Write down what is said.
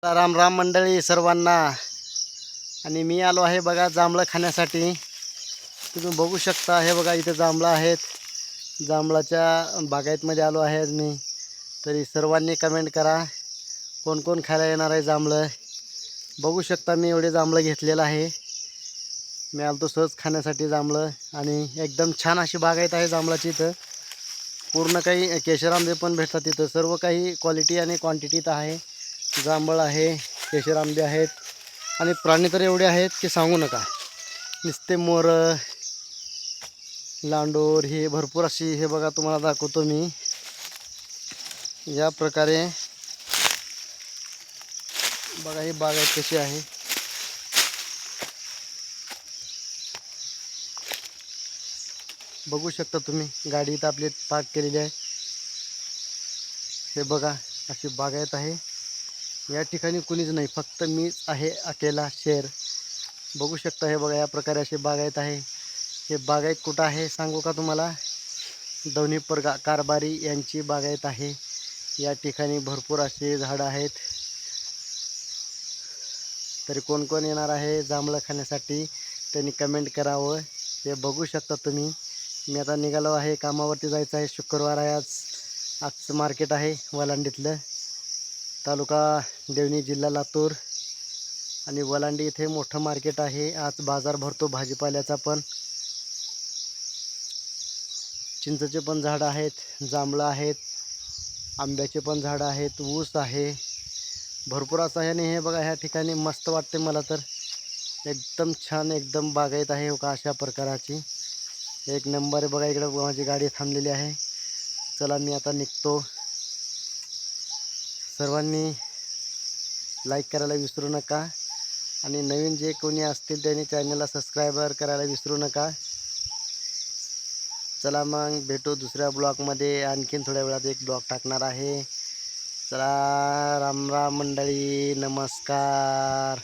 राम राम मंडळी सर्वांना. आणि मी आलो आहे बघा जांभळं खाण्यासाठी. तुम्ही बघू शकता हे बघा इथे जांभळं आहेत. जांभळाच्या बागायतमध्ये आलो आहे आज मी. तरी सर्वांनी कमेंट करा कोण कोण खायला येणार आहे जांभळं. बघू शकता मी एवढे जांभळं घेतलेलं आहे. मी आलो सहज खाण्यासाठी जांभळं. आणि एकदम छान अशी बागायत आहे जांभळाची. इथं पूर्ण काही केशर आंबे पण भेटतात. तिथं सर्व काही क्वालिटी आणि क्वांटिटीत आहे. जांभळ आहे, केशर आंबे आहेत आणि प्राणी तर एवढे आहेत की सांगू नका. नुसते मोर, लांडोर हे भरपूर अशी. हे बघा तुम्हाला दाखवतो मी. या प्रकारे बघा ही बागायत कशी आहे. बघू शकता तुम्ही. गाडी इथं आपली पार्क केलेली आहे. हे बघा अशी बागायत आहे. या ठिकाणी कुणीच नाही, फक्त मीच आहे अकेला शेर. बघू शकता हे बघा या प्रकारे अशी बागायत आहे. हे बागायत कुठं आहे सांगू का तुम्हाला? दौनीपर कारभारी यांची बागायत आहे. या ठिकाणी भरपूर असे झाडं आहेत. तरी कोण कोण येणार आहे जांभळं खाण्यासाठी त्यांनी कमेंट करावं. हे बघू शकता तुम्ही. मी आता निघालो आहे, कामावरती जायचं आहे. शुक्रवार आहे आज. आजचं मार्केट आहे वलांडीतलं. तालुका देवणी, जिल्हा लातूर. आणि वलांडी इथे मोठं मार्केट आहे. आज बाजार भरतो भाजीपाल्याचा पण. चिंचेचे पण झाडं आहेत, जांभळं आहेत, आंब्याचे पण झाडं आहेत, ऊस आहे, भरपूर असं आहे. आणि हे बघा ह्या ठिकाणी मस्त वाटते मला तर. एकदम छान एकदम बागायत आहे का अशा प्रकाराची. एक नंबर आहे बघा. इकडे माझी गाडी थांबलेली आहे. चला मी आता निघतो. सर्वांनी लाईक करायला विसरू नका. आणि नवीन जे कोणी असतील त्यांनी चॅनलला सबस्क्राईबर करायला विसरू नका. चला मग भेटू दुसऱ्या ब्लॉगमध्ये. आणखीन थोड्या वेळात एक ब्लॉग टाकणार आहे. चला राम राम मंडळी, नमस्कार.